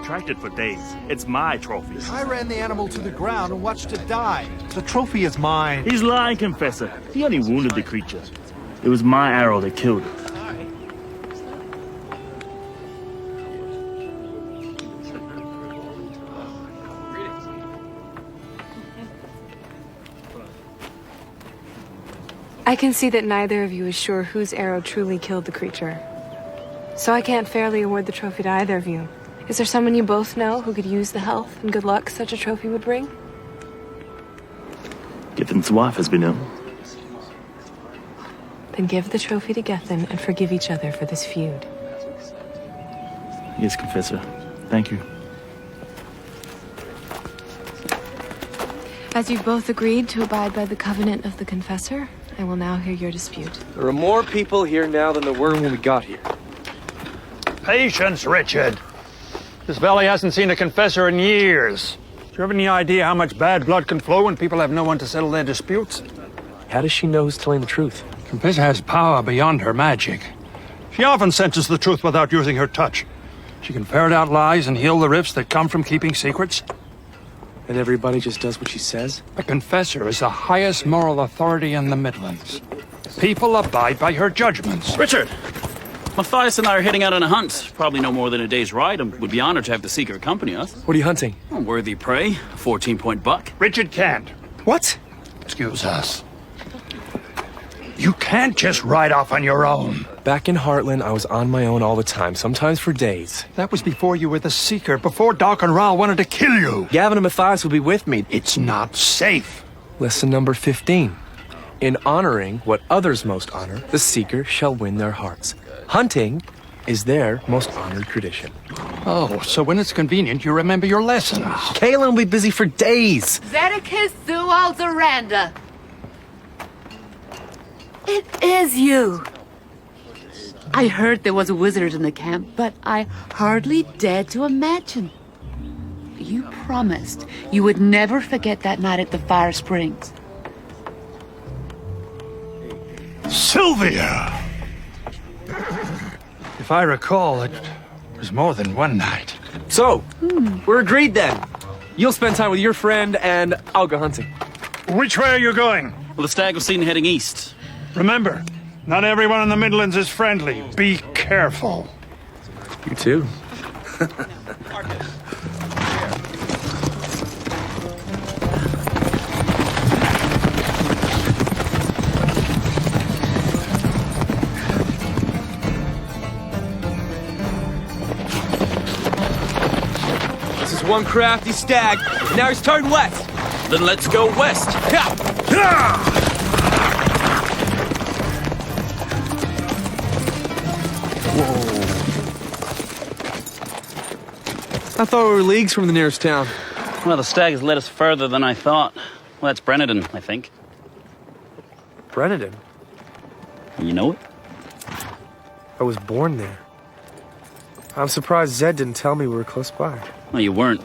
tracked it for days. It's my trophy. I ran the animal to the ground and watched it die. The trophy is mine. He's lying, Confessor. He only wounded the creature. It was my arrow that killed it. I can see that neither of you is sure whose arrow truly killed the creature. So I can't fairly award the trophy to either of you. Is there someone you both know who could use the health and good luck such a trophy would bring? Gethin's wife has been ill. Then give the trophy to Gethin and forgive each other for this feud. Yes, Confessor. Thank you. As you've both agreed to abide by the covenant of the Confessor, I will now hear your dispute. There are more people here now than there were when we got here. Patience, Richard. This valley hasn't seen a confessor in years. Do you have any idea how much bad blood can flow when people have no one to settle their disputes? How does she know who's telling the truth? Confessor has power beyond her magic. She often senses the truth without using her touch. She can ferret out lies and heal the rifts that come from keeping secrets. And everybody just does what she says? The confessor is the highest moral authority in the Midlands. People abide by her judgments. Richard! Matthias and I are heading out on a hunt. Probably no more than a day's ride, and would be honored to have the Seeker accompany us. What are you hunting? A worthy prey, a 14-point buck. Richard can't. What? Excuse us. You can't just ride off on your own. Back in Heartland, I was on my own all the time, sometimes for days. That was before you were the Seeker, before Doc and Rahl wanted to kill you. Gavin and Matthias will be with me. It's not safe. Lesson number 15. In honoring what others most honor, the Seeker shall win their hearts. Hunting is their most honored tradition. Oh, so when it's convenient, you remember your lessons. Kaelin will be busy for days. Zedekis Zualzaranda. It is you. I heard there was a wizard in the camp, but I hardly dared to imagine. You promised you would never forget that night at the Fire Springs. Sylvia! If I recall, it was more than one night. So, we're agreed then. You'll spend time with your friend, and I'll go hunting. Which way are you going? Well, the stag was seen heading east. Remember, not everyone in the Midlands is friendly. Be careful. You too. This is one crafty stag, and now he's turned west. Then let's go west. I thought we were leagues from the nearest town. Well, the stag has led us further than I thought. Well, that's Brennan, I think. Brennan? You know it? I was born there. I'm surprised Zed didn't tell me we were close by. Well, you weren't.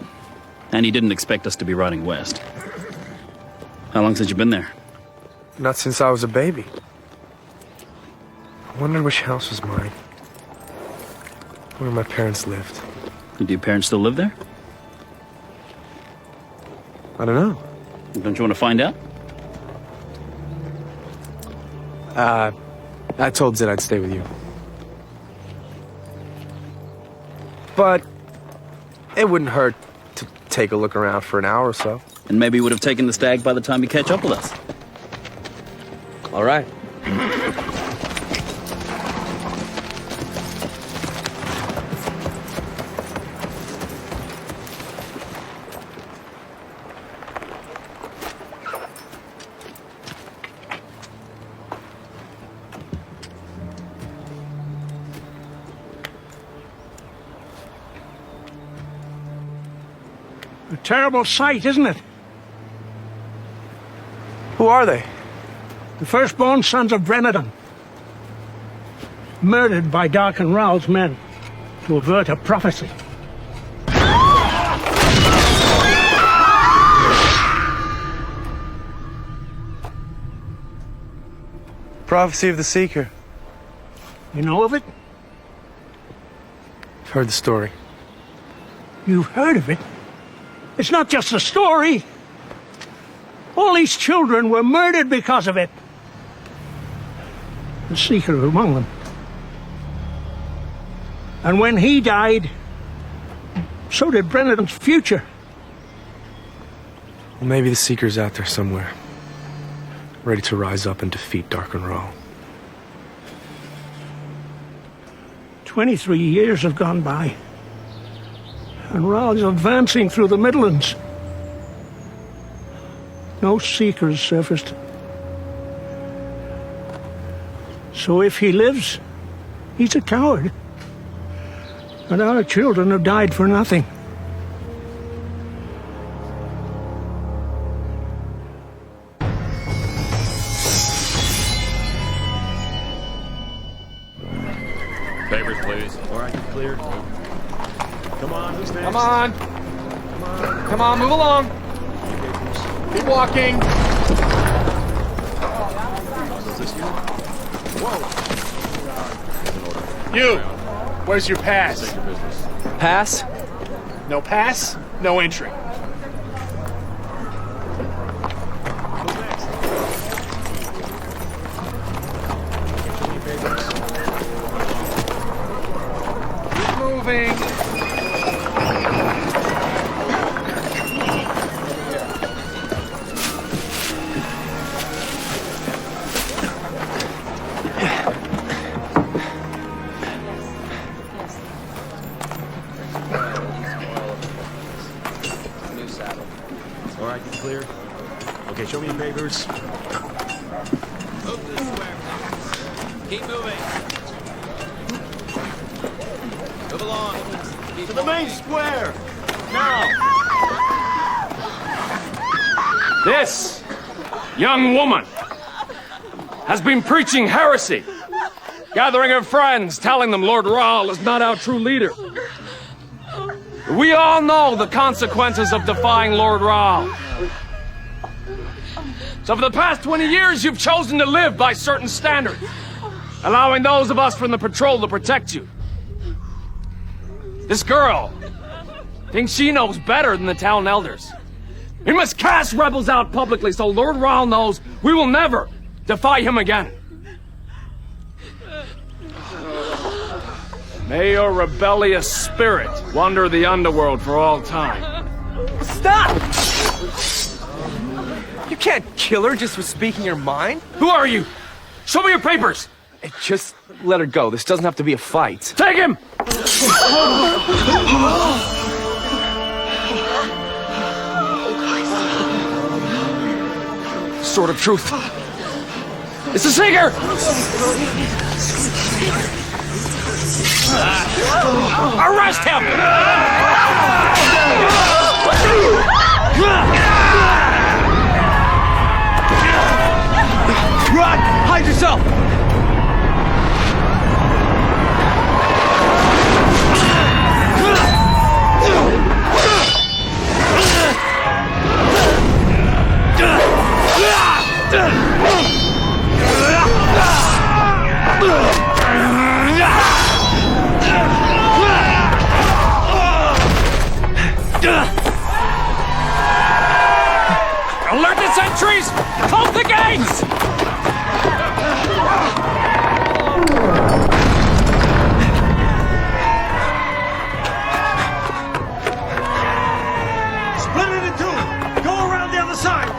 And he didn't expect us to be riding west. How long since you been there? Not since I was a baby. I wondered which house was mine. Where my parents lived. Do your parents still live there? I don't know. Don't you want to find out? I told Zed I'd stay with you. But it wouldn't hurt to take a look around for an hour or so. And maybe you would have taken the stag by the time you catch up with us. All right. A terrible sight, isn't it? Who are they? The firstborn sons of Brennan. Murdered by Dark and Rahl's men to avert a prophecy. Prophecy of the Seeker. You know of it? I've heard the story. You've heard of it. It's not just a story. All these children were murdered because of it. The Seeker among them. And when he died, so did Brennan's future. Well, maybe the Seeker's out there somewhere, ready to rise up and defeat Dark and Raw. 23 years have gone by, and Ra is advancing through the Midlands. No Seekers surfaced. So if he lives, he's a coward. And our children have died for nothing. Papers, please. All right, you clear. Come on, who's next? Come on! Come on, move along! Keep walking! You! Where's your pass? Pass? No pass, no entry. Keep moving! All right, you clear. Okay, show me your papers. Move to the square. Keep moving. Move along. Keep To the main square! now. This young woman has been preaching heresy, gathering her friends, telling them Lord Rahl is not our true leader. We all know the consequences of defying Lord Rahl. So for the past 20 years, you've chosen to live by certain standards, allowing those of us from the patrol to protect you. This girl thinks she knows better than the town elders. We must cast rebels out publicly so Lord Rahl knows we will never defy him again. May your rebellious spirit wander the underworld for all time. Stop! You can't kill her just for speaking your mind. Who are you? Show me your papers! Hey, just let her go. This doesn't have to be a fight. Take him! Sword of truth. It's the Seeker! Arrest him! Run! Hide yourself! Alert the sentries! Close the gates! Split it in two! Go around the other side!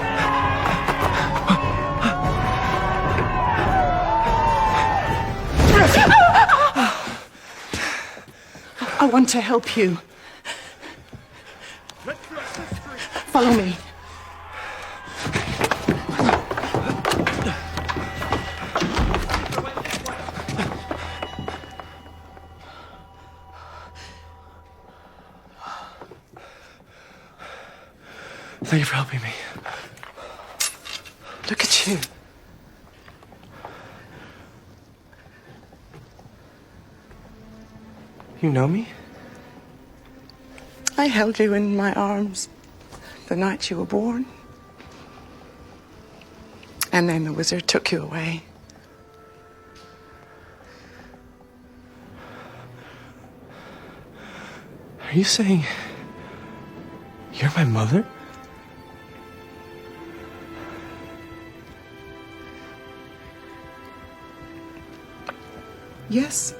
I want to help you. Follow me. Thank you for helping me. Look at you. You know me? I held you in my arms the night you were born. And then the wizard took you away. Are you saying You're my mother? Yes.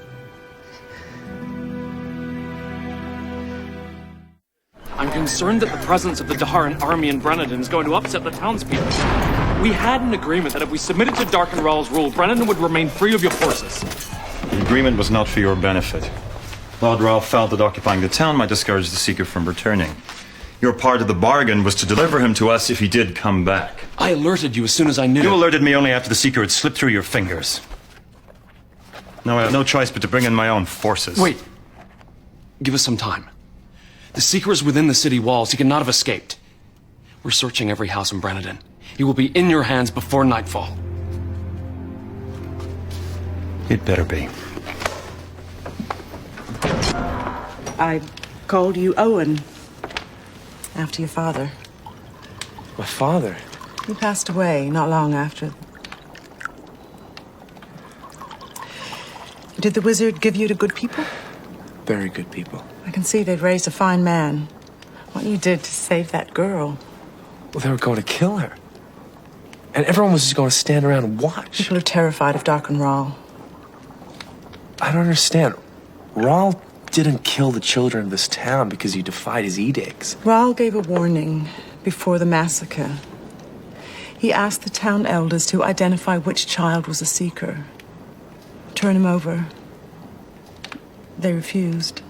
I'm concerned that the presence of the Daharan army in Brennan is going to upset the townspeople. We had an agreement that if we submitted to Darkenral's rule, Brennan would remain free of your forces. The agreement was not for your benefit. Lord Ralph felt that occupying the town might discourage the Seeker from returning. Your part of the bargain was to deliver him to us if he did come back. I alerted you as soon as I knew. You alerted me only after the Seeker had slipped through your fingers. Now I have no choice but to bring in my own forces. Wait. Give us some time. The Seeker is within the city walls. He cannot have escaped. We're searching every house in Brennan. He will be in your hands before nightfall. It better be. I called you Owen after your father. My father? He passed away not long after. Did the wizard give you to good people? Very good people. I can see they'd raised a fine man. What you did to save that girl. Well, they were going to kill her. And everyone was just going to stand around and watch. People are terrified of Darkenral. I don't understand. Rahl didn't kill the children of this town because you defied his edicts. Rahl gave a warning before the massacre. He asked the town elders to identify which child was a Seeker. Turn him over. They refused.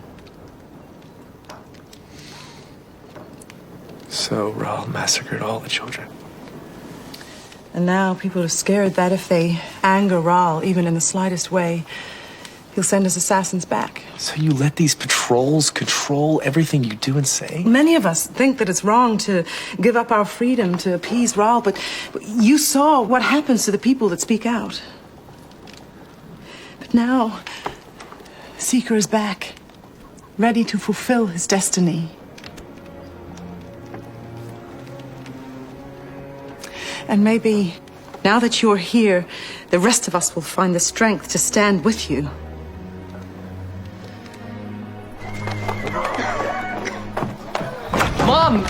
So Rahl massacred all the children. And now people are scared that if they anger Rahl, even in the slightest way, he'll send his assassins back. So you let these patrols control everything you do and say? Many of us think that it's wrong to give up our freedom to appease Rahl, but you saw what happens to the people that speak out. But now, Seeker is back, ready to fulfill his destiny. And maybe, now that you're here, the rest of us will find the strength to stand with you. Mom!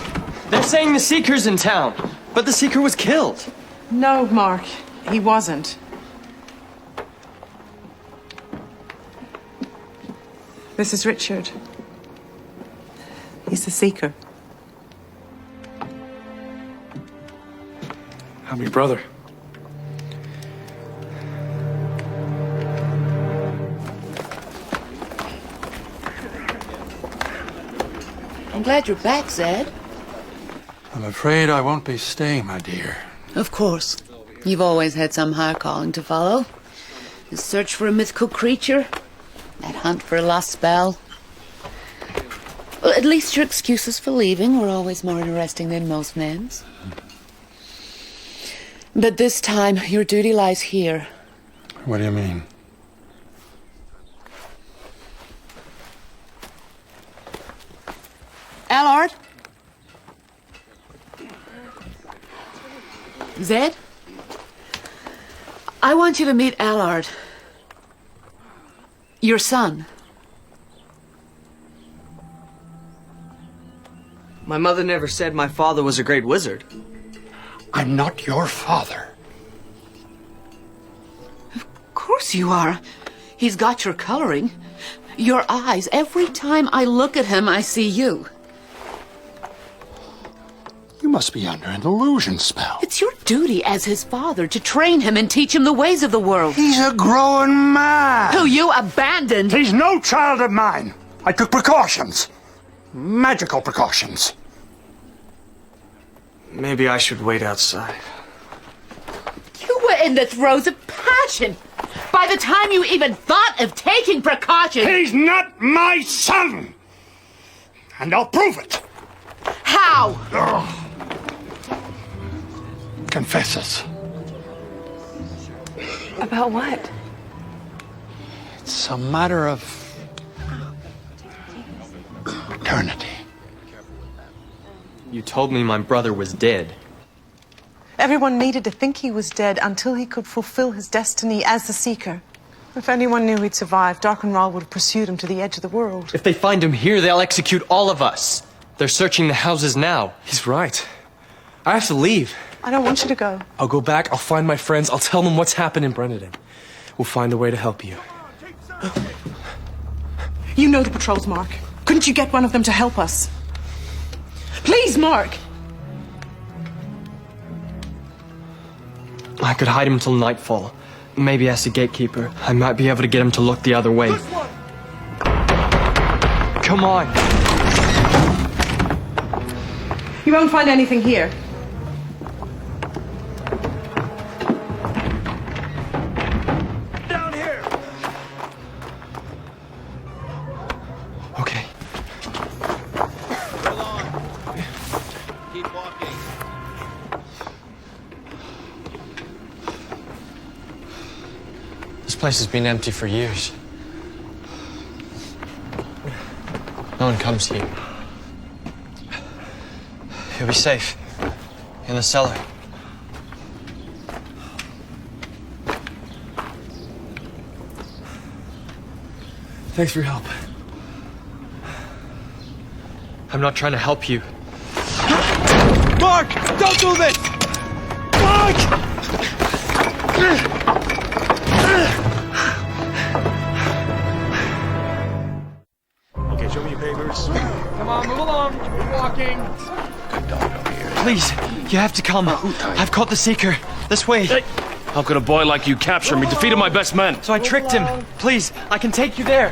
They're saying the Seeker's in town, but the Seeker was killed. No, Mark, he wasn't. This is Richard. He's the Seeker. I'm your brother. I'm glad you're back, Zed. I'm afraid I won't be staying, my dear. Of course. You've always had some higher calling to follow. The search for a mythical creature. That hunt for a lost spell. Well, at least your excuses for leaving were always more interesting than most men's. But this time, your duty lies here. What do you mean? Allard? Zed? I want you to meet Allard. Your son. My mother never said my father was a great wizard. I'm not your father. Of course you are. He's got your coloring. Your eyes. Every time I look at him, I see you. You must be under an illusion spell. It's your duty as his father to train him and teach him the ways of the world. He's a growing man. Who you abandoned. He's no child of mine. I took precautions. Magical precautions. Maybe I should wait outside. You were in the throes of passion. By the time you even thought of taking precautions... He's not my son! And I'll prove it. How? Confesses. About what? It's a matter of eternity. You told me my brother was dead. Everyone needed to think he was dead until he could fulfill his destiny as the Seeker. If anyone knew he'd survive, Darkenral would have pursued him to the edge of the world. If they find him here, they'll execute all of us. They're searching the houses now. He's right. I have to leave. I don't want you to go. I'll go back, I'll find my friends, I'll tell them what's happened in Brennan. We'll find a way to help you. You know the patrols, Mark. Couldn't you get one of them to help us? Please, Mark! I could hide him until nightfall. Maybe as a gatekeeper, I might be able to get him to look the other way. Come on! You won't find anything here. Down here! Okay. Move along. Keep walking. This place has been empty for years. No one comes here. You'll be safe. In the cellar. Thanks for your help. I'm not trying to help you. Mark! Don't do this! Mark! Okay, show me your papers. Come on, move along. We're walking. Please, you have to come. I've caught the Seeker. This way. Hey. How could a boy like you capture me? Defeated my best men. So I tricked him. Please, I can take you there.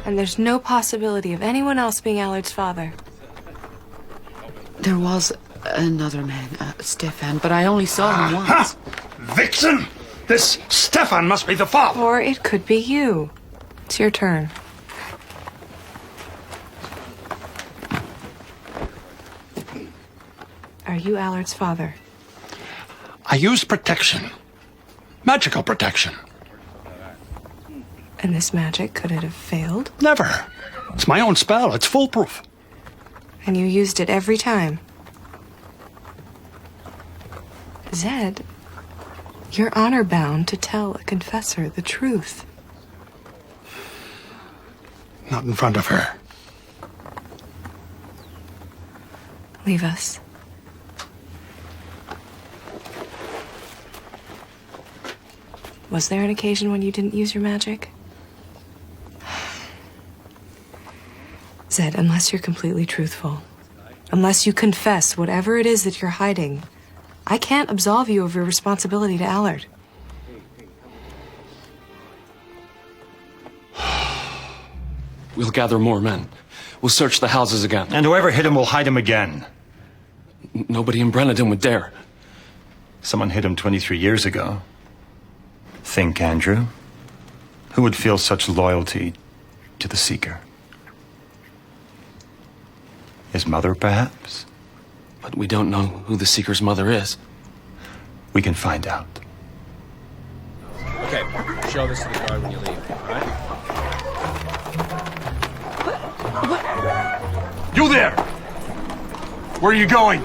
And there's no possibility of anyone else being Allard's father. There was another man, Stefan, but I only saw him once. Vixen! This Stefan must be the father. Or it could be you. It's your turn. Are you Allard's father? I used protection. Magical protection. And this magic, could it have failed? Never. It's my own spell. It's foolproof. And you used it every time? Zed, you're honor-bound to tell a confessor the truth. Not in front of her. Leave us. Was there an occasion when you didn't use your magic? Zed, unless you're completely truthful, unless you confess whatever it is that you're hiding, I can't absolve you of your responsibility to Allard. We'll gather more men. We'll search the houses again. And whoever hit him will hide him again. Nobody in Brennan would dare. Someone hit him 23 years ago. Think, Andrew. Who would feel such loyalty to the Seeker? His mother, perhaps? But we don't know who the Seeker's mother is. We can find out. Okay, show this to the guard when you leave, all right? You there! Where are you going?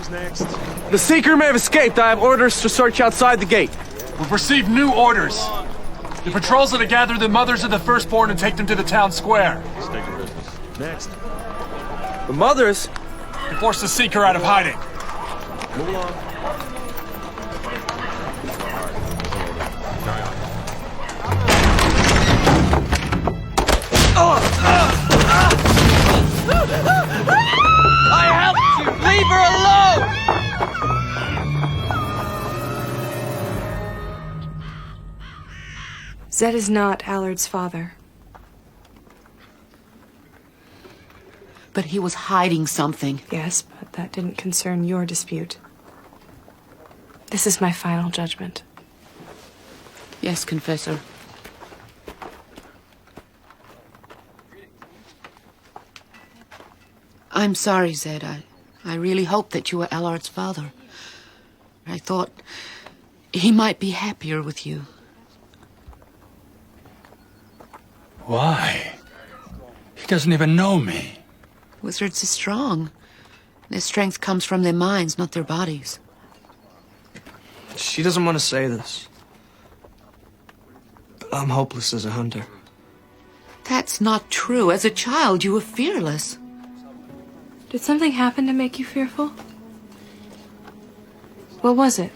The Seeker may have escaped. I have orders to search outside the gate. We've received new orders. The patrols are to gather the mothers of the firstborn and take them to the town square. Next. The mothers? To force the Seeker out of hiding. Move along. I helped you! Leave her alone! Zed is not Allard's father. But he was hiding something. Yes, but that didn't concern your dispute. This is my final judgment. Yes, Confessor. I'm sorry, Zed. I really hoped that you were Allard's father. I thought he might be happier with you. Why? He doesn't even know me. Wizards are strong. Their strength comes from their minds, not their bodies. She doesn't want to say this. But I'm hopeless as a hunter. That's not true. As a child, you were fearless. Did something happen to make you fearful? What was it?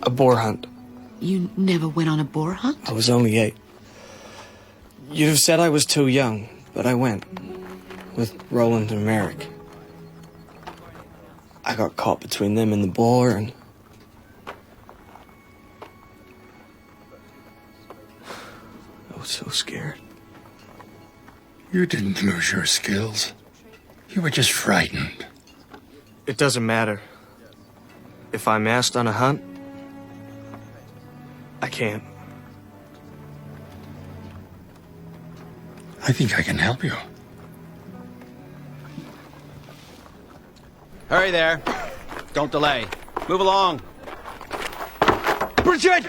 A boar hunt. You never went on a boar hunt? I was only 8. You'd have said I was too young, but I went. With Roland and Merrick. I got caught between them and the boar, and... I was so scared. You didn't lose your skills. You were just frightened. It doesn't matter. If I'm asked on a hunt, I can't. I think I can help you. Hurry there. Don't delay. Move along. Bridget!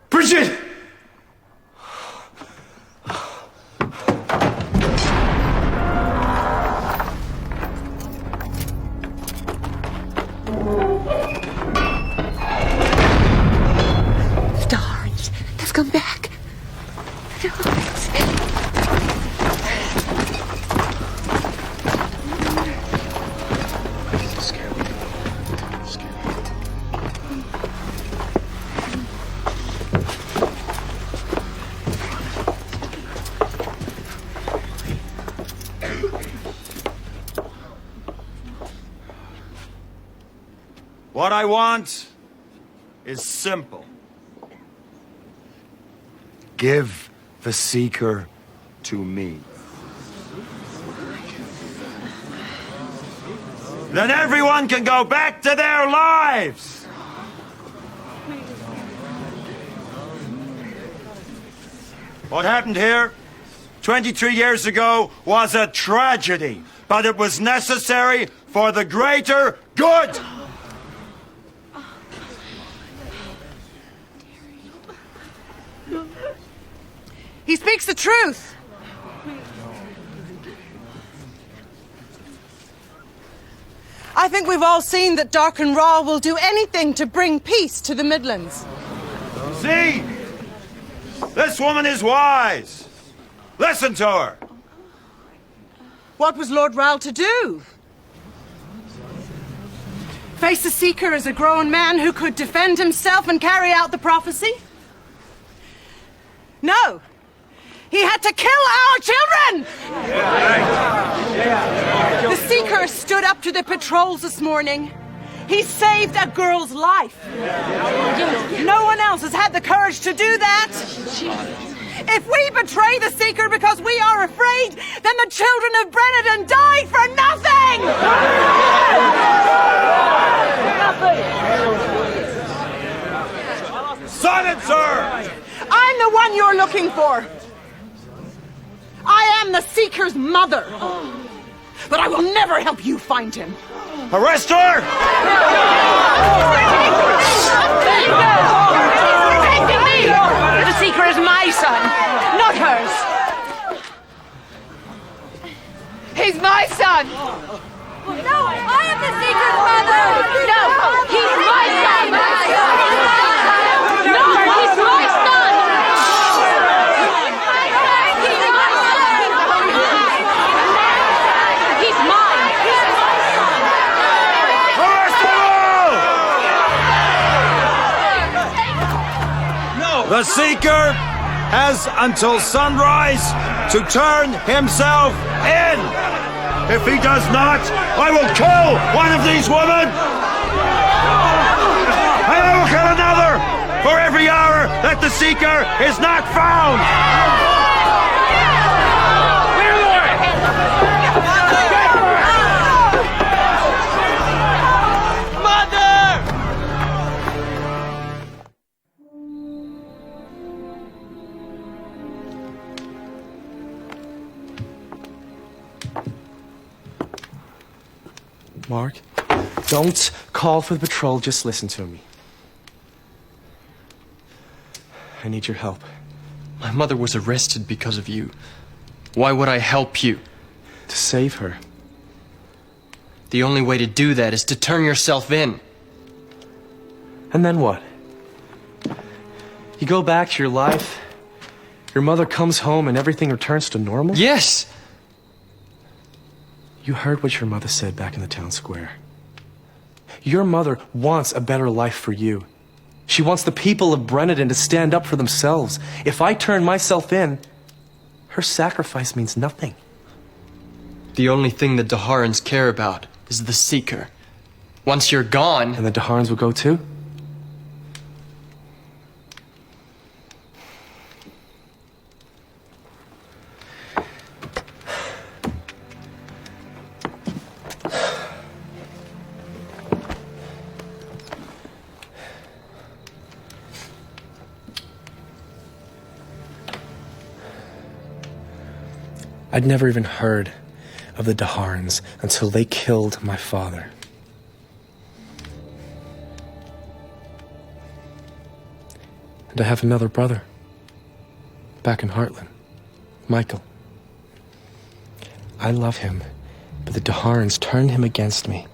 Bridget! Darns, they've come back. Darns. What I want is simple. Give the Seeker to me. Then everyone can go back to their lives! What happened here 23 years ago was a tragedy, but it was necessary for the greater good! He speaks the truth. I think we've all seen that Dark and Raw will do anything to bring peace to the Midlands. See? This woman is wise. Listen to her. What was Lord Rahl to do? Face the Seeker as a grown man who could defend himself and carry out the prophecy? No. He had to kill our children! The Seeker stood up to the patrols this morning. He saved a girl's life. No one else has had the courage to do that. If we betray the Seeker because we are afraid, then the children of Brennan died for nothing! Silence her! I'm the one you're looking for. I am the Seeker's mother. But I will never help you find him. Arrest her! Protecting me! The Seeker is my son, not hers. He's my son. No, I am the Seeker's mother. No, he's my son. No, he's my son. The Seeker has until sunrise to turn himself in. If he does not, I will kill one of these women. And I will kill another for every hour that the Seeker is not found. Don't call for the patrol, just listen to me. I need your help. My mother was arrested because of you. Why would I help you? To save her. The only way to do that is to turn yourself in. And then what? You go back to your life, your mother comes home and everything returns to normal? Yes! You heard what your mother said back in the town square. Your mother wants a better life for you. She wants the people of Brennan to stand up for themselves. If I turn myself in, her sacrifice means nothing. The only thing the Daharans care about is the Seeker. Once you're gone... And the Daharans will go too? I'd never even heard of the Daharans until they killed my father. And I have another brother back in Heartland, Michael. I love him, but the Daharans turned him against me.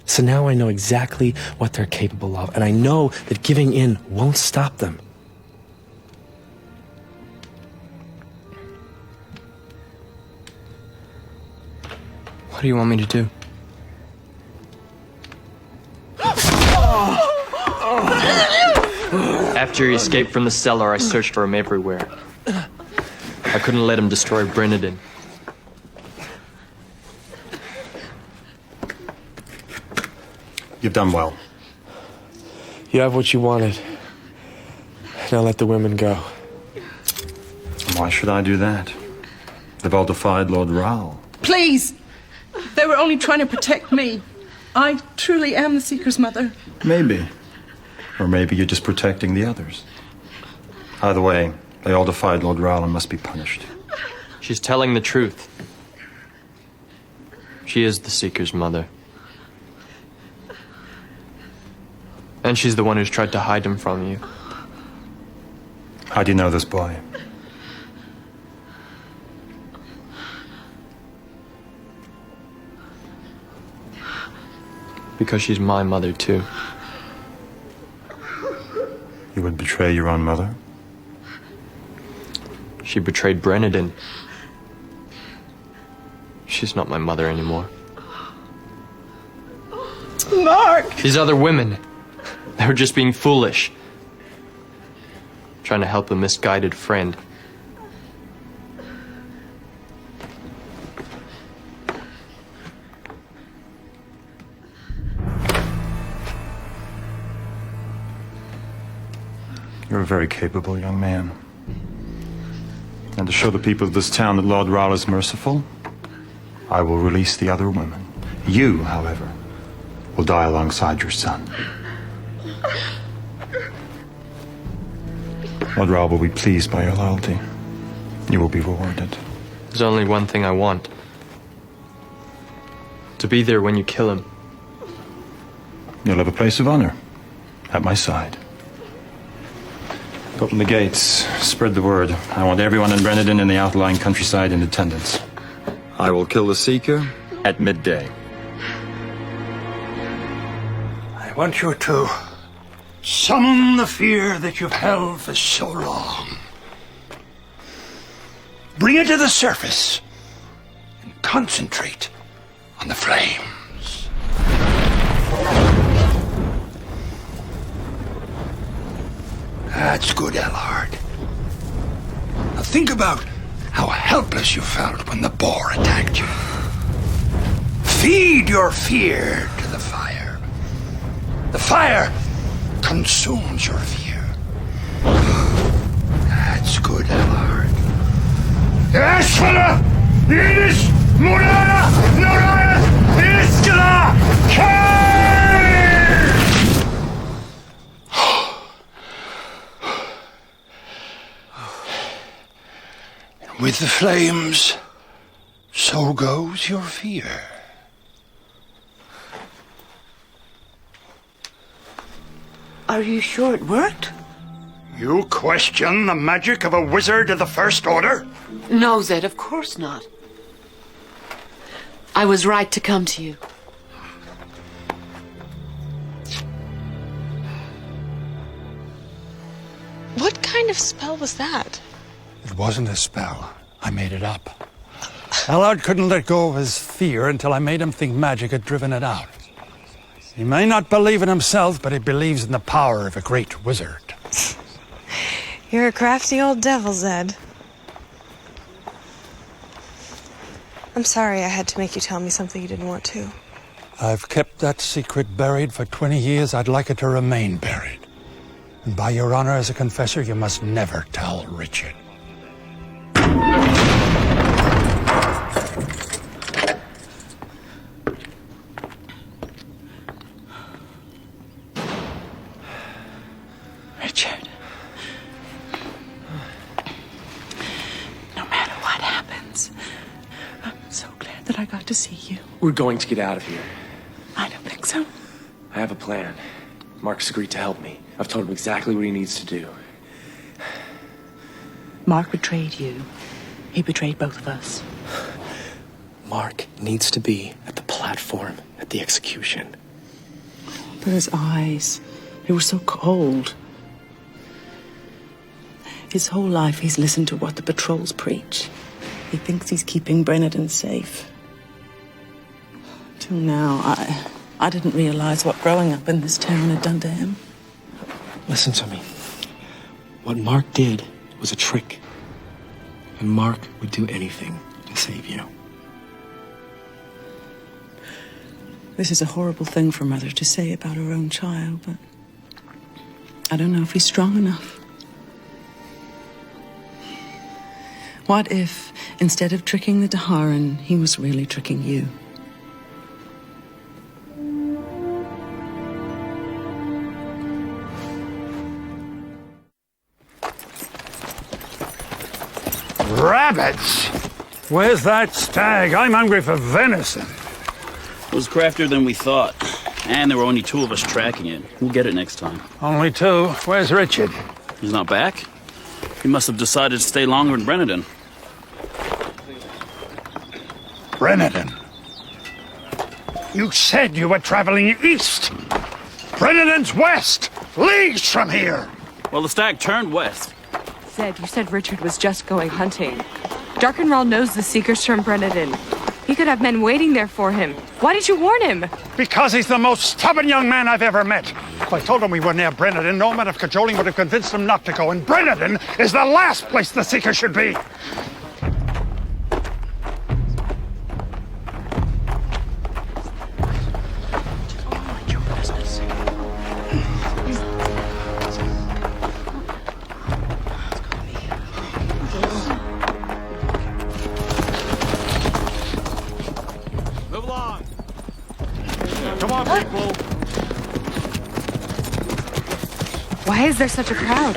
So now I know exactly what they're capable of, and I know that giving in won't stop them. What do you want me to do? After he escaped from the cellar, I searched for him everywhere. I couldn't let him destroy Brennan. You've done well. You have what you wanted. Now let the women go. Why should I do that? They've all defied Lord Raoul. Please! They were only trying to protect me. I truly am the Seeker's mother. Maybe. Or maybe you're just protecting the others. Either way, they all defied Lord Raoul and must be punished. She's telling the truth. She is the Seeker's mother. And she's the one who's tried to hide him from you. How do you know this boy? Because she's my mother, too. You would betray your own mother? She betrayed Brennan. She's not my mother anymore. Mark! These other women, they were just being foolish. Trying to help a misguided friend. You're a very capable young man. And to show the people of this town that Lord Raoul is merciful, I will release the other women. You, however, will die alongside your son. Lord Raoul will be pleased by your loyalty. You will be rewarded. There's only one thing I want. To be there when you kill him. You'll have a place of honor at my side. Open the gates. Spread the word. I want everyone in Brennan and the outlying countryside in attendance. I will kill the Seeker at midday. I want you to summon the fear that you've held for so long. Bring it to the surface and concentrate on the flames. That's good, Elhard. Now think about how helpless you felt when the boar attacked you. Feed your fear to the fire. The fire consumes your fear. That's good, Elhard. Ashfala! Yiddish! Murana! Norana! Iskala! With the flames, so goes your fear. Are you sure it worked? You question the magic of a wizard of the First Order? No, Zed, of course not. I was right to come to you. What kind of spell was that? It wasn't a spell. I made it up. Allard couldn't let go of his fear until I made him think magic had driven it out. He may not believe in himself, but he believes in the power of a great wizard. You're a crafty old devil, Zed. I'm sorry I had to make you tell me something you didn't want to. I've kept that secret buried for 20 years. I'd like it to remain buried. And by your honor as a confessor, you must never tell Richard. Richard. No matter what happens, I'm so glad that I got to see you. We're going to get out of here. I don't think so. I have a plan. Mark's agreed to help me. I've told him exactly what he needs to do. Mark betrayed you. He betrayed both of us. Mark needs to be at the platform at the execution. But his eyes, they were so cold. His whole life he's listened to what the patrols preach. He thinks he's keeping Brennan safe. Till now, I didn't realize what growing up in this town had done to him. Listen to me. What Mark did was a trick. And Mark would do anything to save you. This is a horrible thing for a mother to say about her own child, but I don't know if he's strong enough. What if, instead of tricking the Daharan, he was really tricking you? Rabbits! Where's that stag? I'm hungry for venison. It was craftier than we thought. And there were only 2 of us tracking it. We'll get it next time. Only 2? Where's Richard? He's not back? He must have decided to stay longer in Brennan. Brennan. You said you were traveling east. Brennan's west, leagues from here. Well, the stag turned west. Zed, you said Richard was just going hunting. Darkenrall knows the Seekers from Brennan. He could have men waiting there for him. Why did you warn him? Because he's the most stubborn young man I've ever met. If I told him we were near Brennan, no amount of cajoling would have convinced him not to go. And Brennan is the last place the Seeker should be. Why is there such a crowd?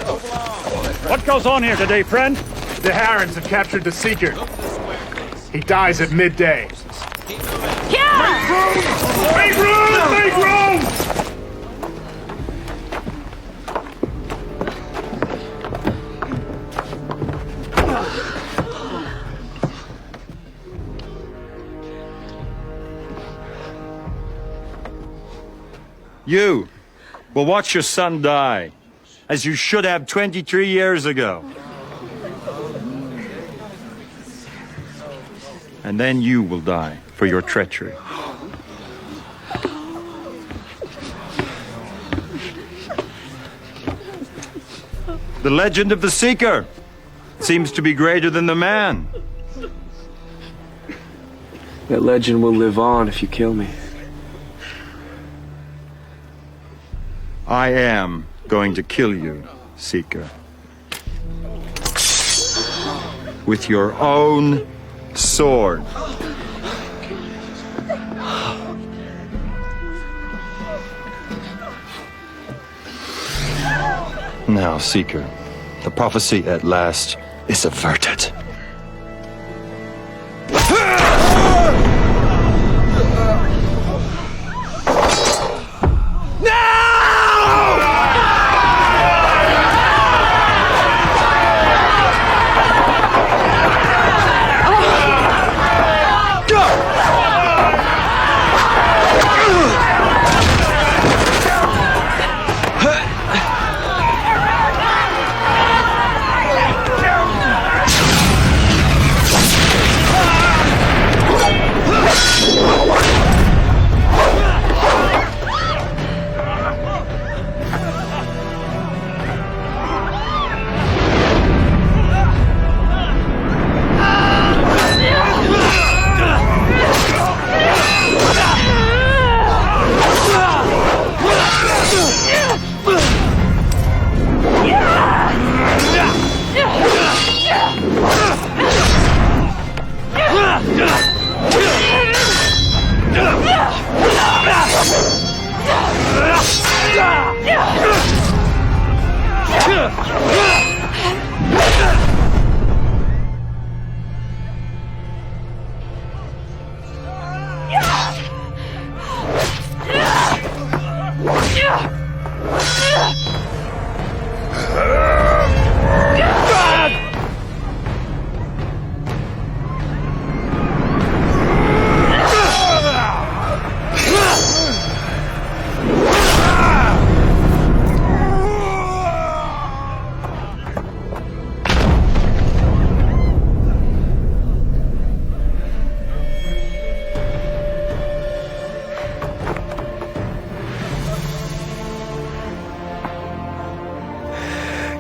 What goes on here today, friend? The Harrons have captured the Seeker. He dies at midday. Yeah! Make room! Make room! You will watch your son die, as you should have 23 years ago. And then you will die for your treachery. The legend of the Seeker seems to be greater than the man. That legend will live on if you kill me. I am going to kill you, Seeker. With your own sword. Now, Seeker, the prophecy at last is averted. No!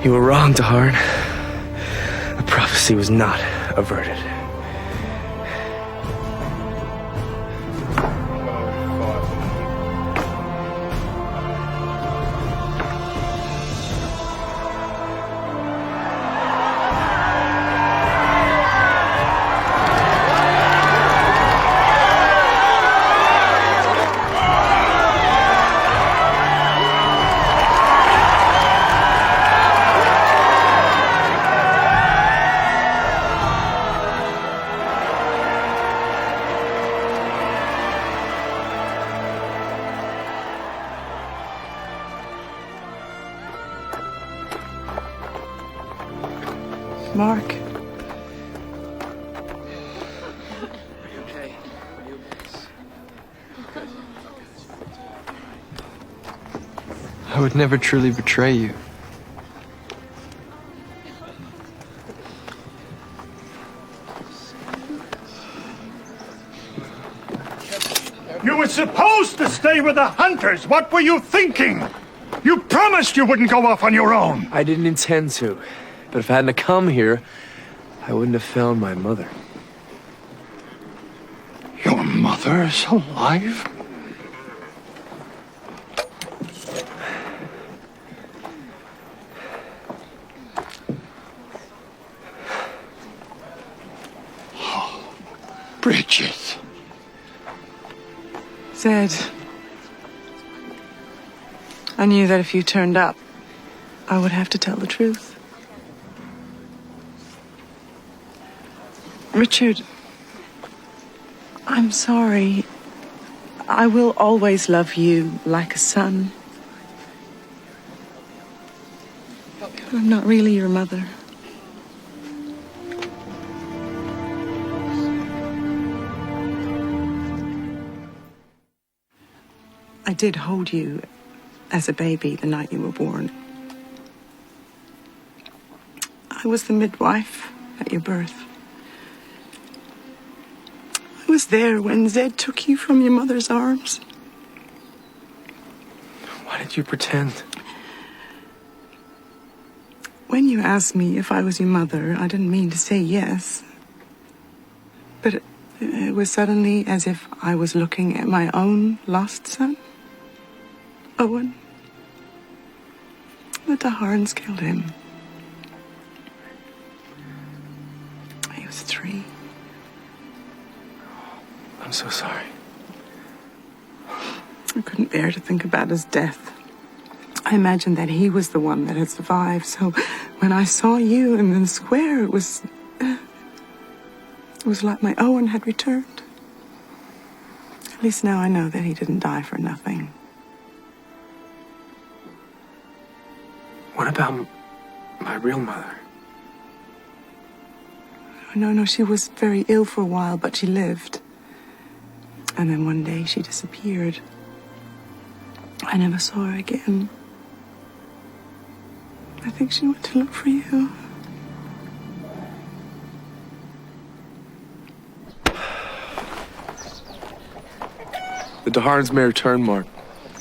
You were wrong, Daharn. The prophecy was not averted. Mark. I would never truly betray you. You were supposed to stay with the hunters. What were you thinking? You promised you wouldn't go off on your own. I didn't intend to. But if I hadn't come here, I wouldn't have found my mother. Your mother is alive? Oh, Bridget. Zed, I knew that if you turned up, I would have to tell the truth. Richard, I'm sorry. I will always love you like a son. But I'm not really your mother. I did hold you as a baby the night you were born. I was the midwife at your birth. I was there when Zed took you from your mother's arms. Why did you pretend? When you asked me if I was your mother, I didn't mean to say yes. But it was suddenly as if I was looking at my own lost son, Owen. The Daharns killed him. He was 3. I'm so sorry. I couldn't bear to think about his death. I imagined that he was the one that had survived. So when I saw you in the square, it was like my Owen had returned. At least now I know that he didn't die for nothing. What about my real mother? No, she was very ill for a while, but she lived. And then one day she disappeared. I never saw her again. I think she went to look for you. The Daharns may return, Mark,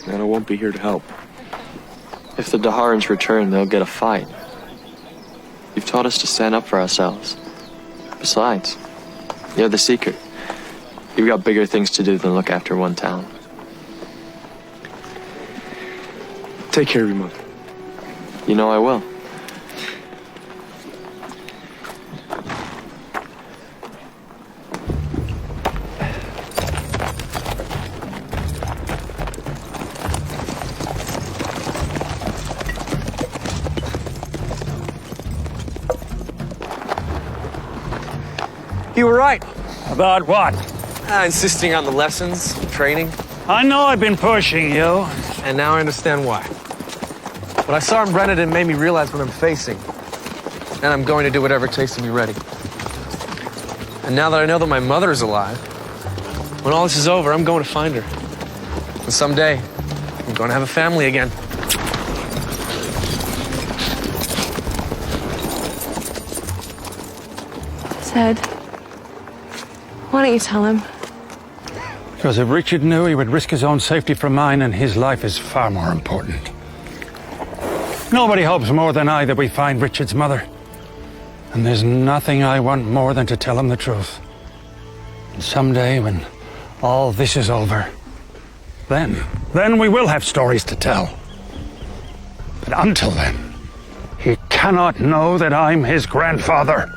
and I won't be here to help. If the Daharns return, they'll get a fight. You've taught us to stand up for ourselves. Besides, you're the Seeker. You've got bigger things to do than look after one town. Take care of your mother. You know I will. You were right. About what? Insisting on the lessons, training. I know I've been pushing you. And now I understand why. What I saw in Brennan made me realize what I'm facing. And I'm going to do whatever it takes to be ready. And now that I know that my mother is alive, when all this is over, I'm going to find her. And someday, I'm going to have a family again. Ted, why don't you tell him? Because if Richard knew, he would risk his own safety for mine, and his life is far more important. Nobody hopes more than I that we find Richard's mother. And there's nothing I want more than to tell him the truth. And someday, when all this is over, then we will have stories to tell. But until then, he cannot know that I'm his grandfather.